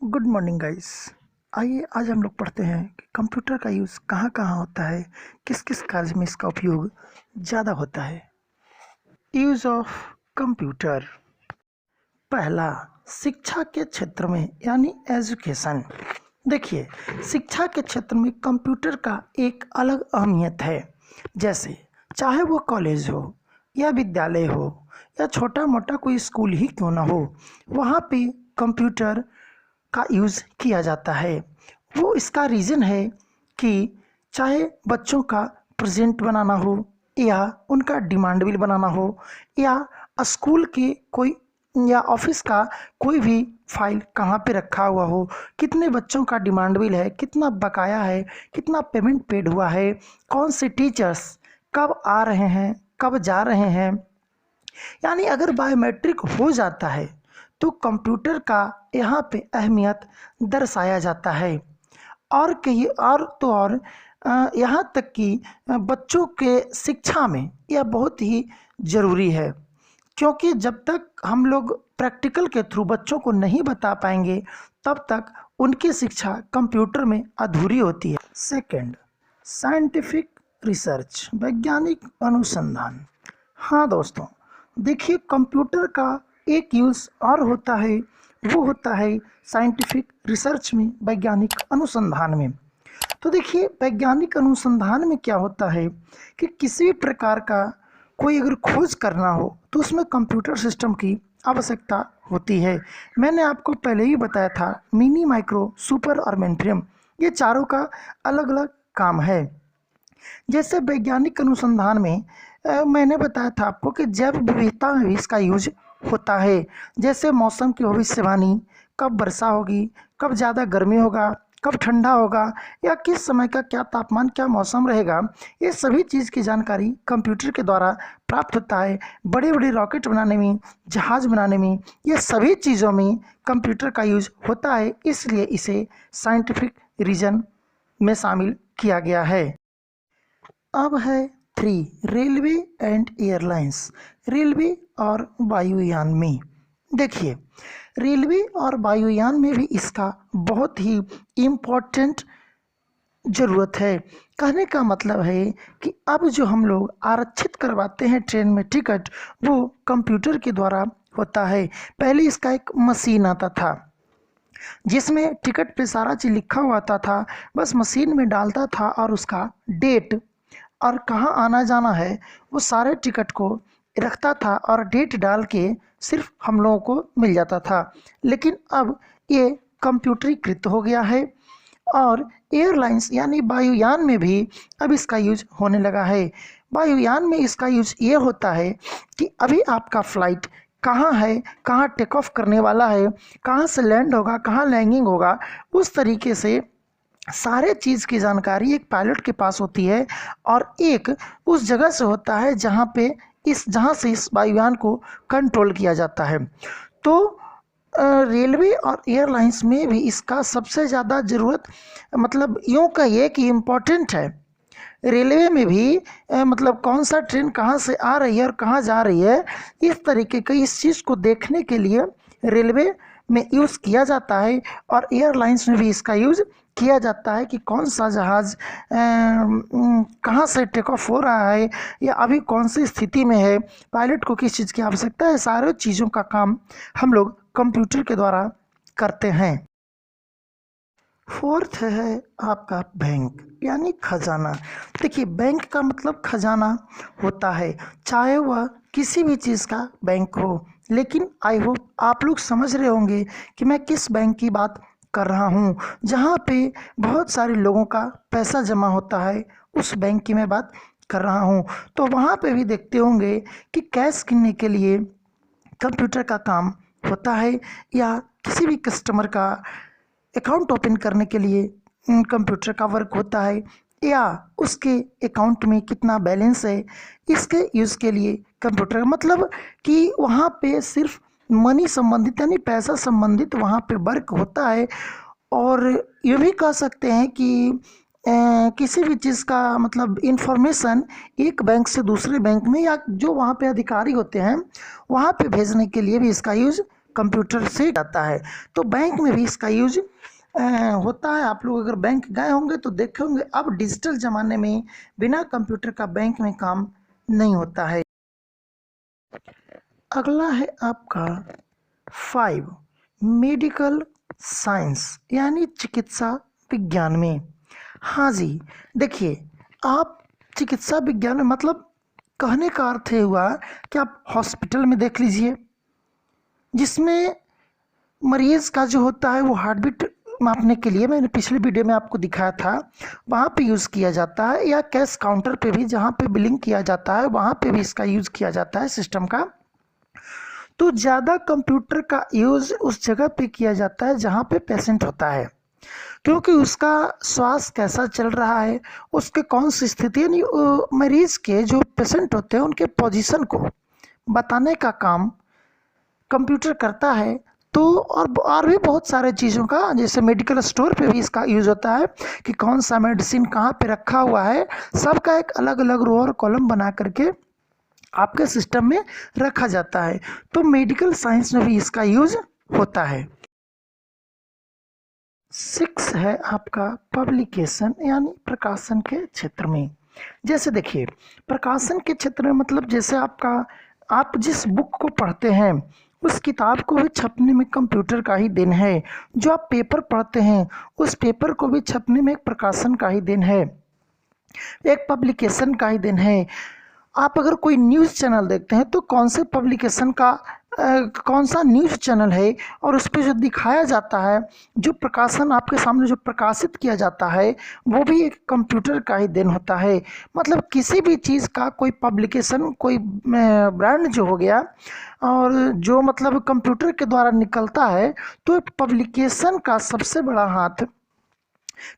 Good morning guys. आइए आज हम लोग पढ़ते हैं कि कंप्यूटर का यूज़ कहाँ कहाँ होता है, किस किस कार्य में इसका उपयोग ज़्यादा होता है। Use of computer. पहला, शिक्षा के क्षेत्र में यानी एजुकेशन। देखिए, शिक्षा के क्षेत्र में कंप्यूटर का एक अलग अहमियत है। जैसे चाहे वो कॉलेज हो या विद्यालय हो या छोटा मोटा कोई स्कूल ही क्यों ना हो, वहाँ पे कंप्यूटर का यूज़ किया जाता है। वो इसका रीज़न है कि चाहे बच्चों का प्रेजेंट बनाना हो या उनका डिमांड बिल बनाना हो या स्कूल के कोई या ऑफिस का कोई भी फाइल कहाँ पे रखा हुआ हो, कितने बच्चों का डिमांड बिल है, कितना बकाया है, कितना पेमेंट पेड हुआ है, कौन से टीचर्स कब आ रहे हैं, कब जा रहे हैं, यानी अगर बायोमेट्रिक हो जाता है तो कंप्यूटर का यहाँ पे अहमियत दर्शाया जाता है। और कहीं और तो और यहाँ तक कि बच्चों के शिक्षा में यह बहुत ही ज़रूरी है, क्योंकि जब तक हम लोग प्रैक्टिकल के थ्रू बच्चों को नहीं बता पाएंगे तब तक उनकी शिक्षा कंप्यूटर में अधूरी होती है। सेकंड, साइंटिफिक रिसर्च, वैज्ञानिक अनुसंधान। हाँ दोस्तों, देखिए कंप्यूटर का एक यूज़ और होता है, वो होता है साइंटिफिक रिसर्च में, वैज्ञानिक अनुसंधान में। तो देखिए वैज्ञानिक अनुसंधान में क्या होता है कि किसी भी प्रकार का कोई अगर खोज करना हो तो उसमें कंप्यूटर सिस्टम की आवश्यकता होती है। मैंने आपको पहले ही बताया था, मिनी, माइक्रो, सुपर और मेनफ्रेम, ये चारों का अलग अलग काम है। जैसे वैज्ञानिक अनुसंधान में मैंने बताया था आपको कि जैव विविधता में भी इसका यूज होता है। जैसे मौसम की भविष्यवाणी, कब वर्षा होगी, कब ज़्यादा गर्मी होगा, कब ठंडा होगा, या किस समय का क्या तापमान, क्या मौसम रहेगा, ये सभी चीज़ की जानकारी कंप्यूटर के द्वारा प्राप्त होता है। बड़े बड़े रॉकेट बनाने में, जहाज़ बनाने में, ये सभी चीज़ों में कंप्यूटर का यूज होता है, इसलिए इसे साइंटिफिक रीजन में शामिल किया गया है। अब है 3, रेलवे एंड एयरलाइंस। रेलवे और वायुयान में देखिए, रेलवे और वायुयान में भी इसका बहुत ही इम्पोर्टेंट ज़रूरत है। कहने का मतलब है कि अब जो हम लोग आरक्षित करवाते हैं ट्रेन में टिकट, वो कंप्यूटर के द्वारा होता है। पहले इसका एक मशीन आता था जिसमें टिकट पे सारा चीज़ लिखा हुआ आता था, बस मशीन में डालता था और उसका डेट और कहाँ आना जाना है वो सारे टिकट को रखता था और डेट डाल के सिर्फ हम लोगों को मिल जाता था। लेकिन अब ये कंप्यूटरीकृत हो गया है और एयरलाइंस यानी वायुयान में भी अब इसका यूज होने लगा है। वायुयान में इसका यूज ये होता है कि अभी आपका फ्लाइट कहाँ है, कहाँ टेक ऑफ करने वाला है, कहाँ से लैंड होगा, कहाँ लैंडिंग होगा, उस तरीके से सारे चीज़ की जानकारी एक पायलट के पास होती है और एक उस जगह से होता है जहाँ से इस वायुयान को कंट्रोल किया जाता है। तो रेलवे और एयरलाइंस में भी इसका सबसे ज़्यादा ज़रूरत, मतलब यूँ कहिए कि इम्पोर्टेंट है। रेलवे में भी मतलब कौन सा ट्रेन कहाँ से आ रही है और कहाँ जा रही है, इस तरीके के इस चीज़ को देखने के लिए रेलवे में यूज़ किया जाता है और एयरलाइंस में भी इसका यूज़ किया जाता है कि कौन सा जहाज़ कहाँ से टेक ऑफ हो रहा है या अभी कौन सी स्थिति में है, पायलट को किस चीज़ की आवश्यकता है, सारे चीज़ों का काम हम लोग कंप्यूटर के द्वारा करते हैं। फोर्थ है आपका बैंक यानी खजाना। देखिए बैंक का मतलब खजाना होता है, चाहे वह किसी भी चीज़ का बैंक हो। लेकिन आई होप आप लोग समझ रहे होंगे कि मैं किस बैंक की बात कर रहा हूँ, जहाँ पे बहुत सारे लोगों का पैसा जमा होता है, उस बैंक की मैं बात कर रहा हूँ। तो वहाँ पे भी देखते होंगे कि कैश गिनने के लिए कंप्यूटर का काम होता है या किसी भी कस्टमर का अकाउंट ओपन करने के लिए कंप्यूटर का वर्क होता है या उसके अकाउंट में कितना बैलेंस है, इसके यूज़ के लिए कंप्यूटर, मतलब कि वहाँ पे सिर्फ मनी संबंधित यानी पैसा संबंधित वहाँ पे वर्क होता है। और ये भी कह सकते हैं कि किसी भी चीज़ का मतलब इंफॉर्मेशन एक बैंक से दूसरे बैंक में या जो वहाँ पे अधिकारी होते हैं वहाँ पे भेजने के लिए भी इसका यूज़ कंप्यूटर से जाता है। तो बैंक में भी इसका यूज होता है। आप लोग अगर बैंक गए होंगे तो देखे होंगे, अब डिजिटल ज़माने में बिना कंप्यूटर का बैंक में काम नहीं होता है। अगला है आपका 5 मेडिकल साइंस यानी चिकित्सा विज्ञान में। हाँ जी, देखिए, आप चिकित्सा विज्ञान में मतलब कहने का अर्थ ये हुआ कि आप हॉस्पिटल में देख लीजिए, जिसमें मरीज़ का जो होता है वो हार्ट बीट मापने के लिए मैंने पिछले वीडियो में आपको दिखाया था, वहाँ पे यूज़ किया जाता है, या कैश काउंटर पे भी जहाँ पे बिलिंग किया जाता है वहाँ पे भी इसका यूज़ किया जाता है सिस्टम का। तो ज़्यादा कंप्यूटर का यूज़ उस जगह पे किया जाता है जहाँ पे पेशेंट होता है, क्योंकि उसका स्वास्थ्य कैसा चल रहा है, उसके कौन सी स्थिति, यानी मरीज़ के जो पेशेंट होते हैं उनके पोजीशन को बताने का काम कंप्यूटर करता है। तो और भी बहुत सारे चीज़ों का, जैसे मेडिकल स्टोर पे भी इसका यूज़ होता है कि कौन सा मेडिसिन कहाँ पे रखा हुआ है, सबका एक अलग अलग रो और कॉलम बना करके आपके सिस्टम में रखा जाता है। तो मेडिकल साइंस में भी इसका यूज़ होता है। 6 है आपका पब्लिकेशन यानी प्रकाशन के क्षेत्र में। जैसे देखिए, प्रकाशन के क्षेत्र में मतलब जैसे आप जिस बुक को पढ़ते हैं उस किताब को भी छपने में कंप्यूटर का ही देन है। जो आप पेपर पढ़ते हैं उस पेपर को भी छपने में एक प्रकाशन का ही देन है, एक पब्लिकेशन का ही देन है। आप अगर कोई न्यूज़ चैनल देखते हैं तो कौन से पब्लिकेशन का कौन सा न्यूज़ चैनल है, और उस पर जो दिखाया जाता है, जो प्रकाशन आपके सामने जो प्रकाशित किया जाता है, वो भी एक कंप्यूटर का ही देन होता है। मतलब किसी भी चीज़ का कोई पब्लिकेशन, कोई ब्रांड जो हो गया और जो मतलब कंप्यूटर के द्वारा निकलता है, तो पब्लिकेशन का सबसे बड़ा हाथ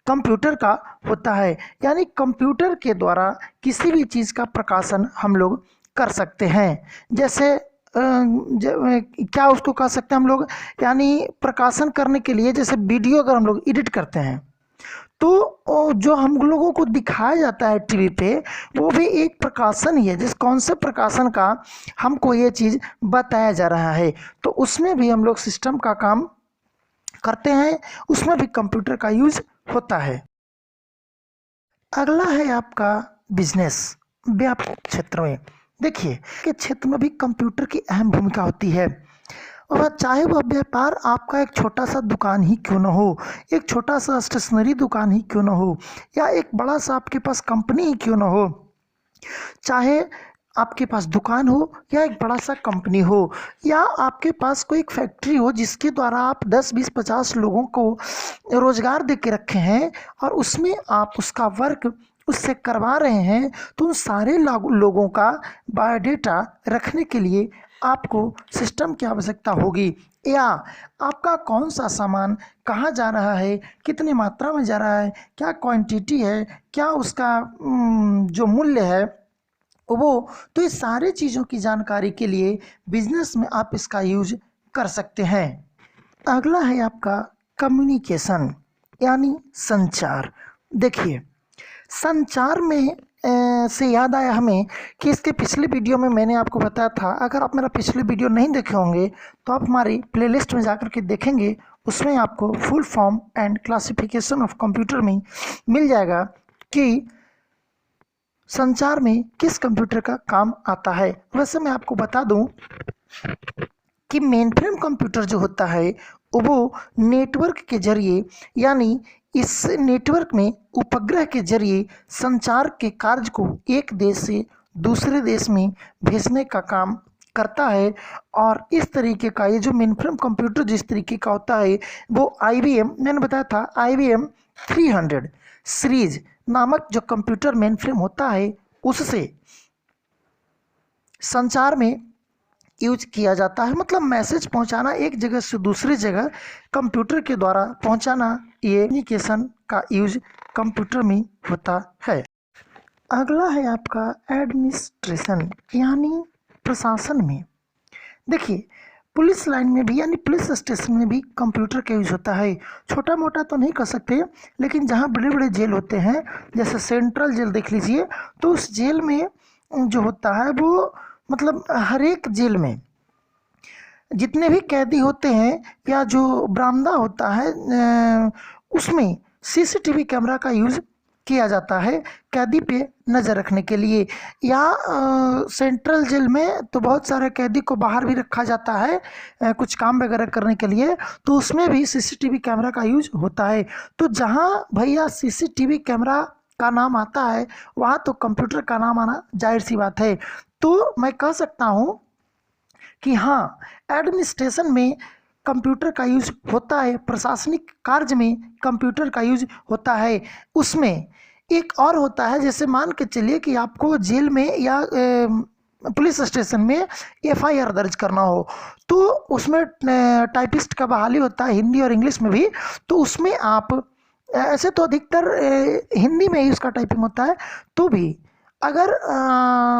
कंप्यूटर का होता है। यानी कंप्यूटर के द्वारा किसी भी चीज़ का प्रकाशन हम लोग कर सकते हैं। जैसे क्या उसको कह सकते हैं हम लोग, यानी प्रकाशन करने के लिए जैसे वीडियो अगर हम लोग एडिट करते हैं तो जो हम लोगों को दिखाया जाता है टीवी पे, वो भी एक प्रकाशन ही है, जिस कौन से प्रकाशन का हमको ये चीज़ बताया जा रहा है। तो उसमें भी हम लोग सिस्टम का काम करते हैं, उसमें भी कंप्यूटर का यूज होता है। अगला है आपका बिजनेस, व्यापार क्षेत्र में। देखिए के क्षेत्र में भी कंप्यूटर की अहम भूमिका होती है, और चाहे वह व्यापार आपका एक छोटा सा दुकान ही क्यों ना हो, एक छोटा सा स्टेशनरी दुकान ही क्यों ना हो, या एक बड़ा सा आपके पास कंपनी ही क्यों ना हो, चाहे आपके पास दुकान हो या एक बड़ा सा कंपनी हो, या आपके पास कोई एक फैक्ट्री हो जिसके द्वारा आप 10, 20, 50 लोगों को रोजगार दे के रखे हैं, और उसमें आप उसका वर्क उससे करवा रहे हैं, तो उन सारे लोगों का बायोडेटा रखने के लिए आपको सिस्टम की आवश्यकता होगी। या आपका कौन सा सामान कहाँ जा रहा है, कितनी मात्रा में जा रहा है, क्या क्वांटिटी है, क्या उसका जो मूल्य है वो, तो इस सारे चीज़ों की जानकारी के लिए बिजनेस में आप इसका यूज कर सकते हैं। अगला है आपका कम्युनिकेशन यानी संचार। देखिए, संचार में से याद आया हमें कि इसके पिछले वीडियो में मैंने आपको बताया था, अगर आप मेरा पिछले वीडियो नहीं देखे होंगे तो आप हमारी प्लेलिस्ट में जाकर के देखेंगे, उसमें आपको full form and classification of computer में मिल जाएगा कि संचार में किस कंप्यूटर का काम आता है। वैसे मैं आपको बता दूं कि मेनफ्रेम कंप्यूटर जो होता है वो नेटवर्क के जरिए, यानी इस नेटवर्क में उपग्रह के जरिए संचार के कार्य को एक देश से दूसरे देश में भेजने का काम करता है। और इस तरीके का ये जो मेनफ्रेम कंप्यूटर जिस तरीके का होता है वो IBM, मैंने बताया था IBM 300 सीरीज नामक जो कंप्यूटर मेनफ्रेम होता है उससे संचार में यूज किया जाता है। मतलब मैसेज पहुंचाना, एक जगह से दूसरी जगह कंप्यूटर के द्वारा पहुंचाना, ये कम्युनिकेशन का यूज कंप्यूटर में होता है। अगला है आपका एडमिनिस्ट्रेशन यानी प्रशासन में। देखिए, पुलिस लाइन में भी यानी पुलिस स्टेशन में भी कंप्यूटर का यूज होता है। छोटा मोटा तो नहीं कह सकते, लेकिन जहाँ बड़े बड़े जेल होते हैं, जैसे सेंट्रल जेल देख लीजिए, तो उस जेल में जो होता है वो मतलब हर एक जेल में जितने भी कैदी होते हैं या जो बरामदा होता है उसमें सीसीटीवी कैमरा का यूज़ किया जाता है कैदी पे नज़र रखने के लिए। या सेंट्रल जेल में तो बहुत सारे कैदी को बाहर भी रखा जाता है कुछ काम वगैरह करने के लिए, तो उसमें भी सीसीटीवी कैमरा का यूज होता है। तो जहाँ भैया सीसीटीवी कैमरा का नाम आता है वहाँ तो कंप्यूटर का नाम आना जाहिर सी बात है। तो मैं कह सकता हूँ कि हाँ, एडमिनिस्ट्रेशन में कंप्यूटर का यूज होता है, प्रशासनिक कार्य में कंप्यूटर का यूज होता है। उसमें एक और होता है, जैसे मान के चलिए कि आपको जेल में या पुलिस स्टेशन में एफआईआर दर्ज करना हो, तो उसमें टाइपिस्ट का बहाली होता है हिंदी और इंग्लिश में भी। तो उसमें आप ऐसे तो अधिकतर हिंदी में ही उसका टाइपिंग होता है, तो भी अगर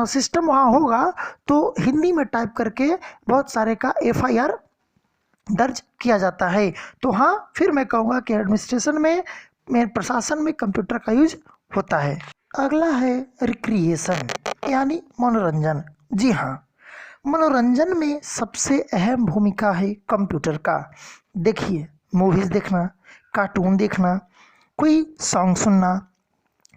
सिस्टम वहाँ होगा तो हिंदी में टाइप करके बहुत सारे का एफआईआर दर्ज किया जाता है। तो हाँ, फिर मैं कहूँगा कि एडमिनिस्ट्रेशन में प्रशासन में कंप्यूटर का यूज होता है। अगला है रिक्रिएशन यानी मनोरंजन। जी हाँ, मनोरंजन में सबसे अहम भूमिका है कंप्यूटर का। देखिए, मूवीज़ देखना, कार्टून देखना, कोई सॉन्ग सुनना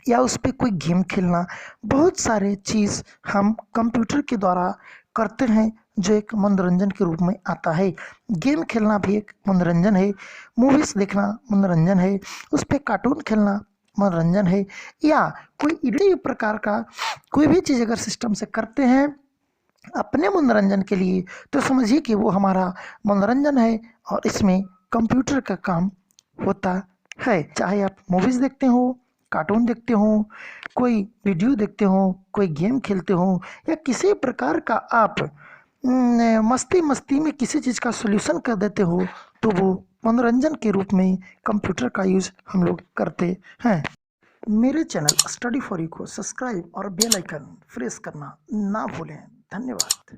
या उस पर कोई गेम खेलना, बहुत सारे चीज़ हम कंप्यूटर के द्वारा करते हैं जो एक मनोरंजन के रूप में आता है। गेम खेलना भी एक मनोरंजन है, मूवीज़ देखना मनोरंजन है, उस पर कार्टून खेलना मनोरंजन है, या कोई इसी प्रकार का कोई भी चीज़ अगर सिस्टम से करते हैं अपने मनोरंजन के लिए, तो समझिए कि वो हमारा मनोरंजन है और इसमें कंप्यूटर का काम होता है। चाहे आप मूवीज़ देखते हो, कार्टून देखते हो, कोई वीडियो देखते हो, कोई गेम खेलते हो, या किसी प्रकार का आप मस्ती मस्ती में किसी चीज़ का सॉल्यूशन कर देते हो, तो वो मनोरंजन के रूप में कंप्यूटर का यूज़ हम लोग करते हैं। मेरे चैनल स्टडी फॉर यू को सब्सक्राइब और बेल आइकन प्रेस करना ना भूलें। धन्यवाद।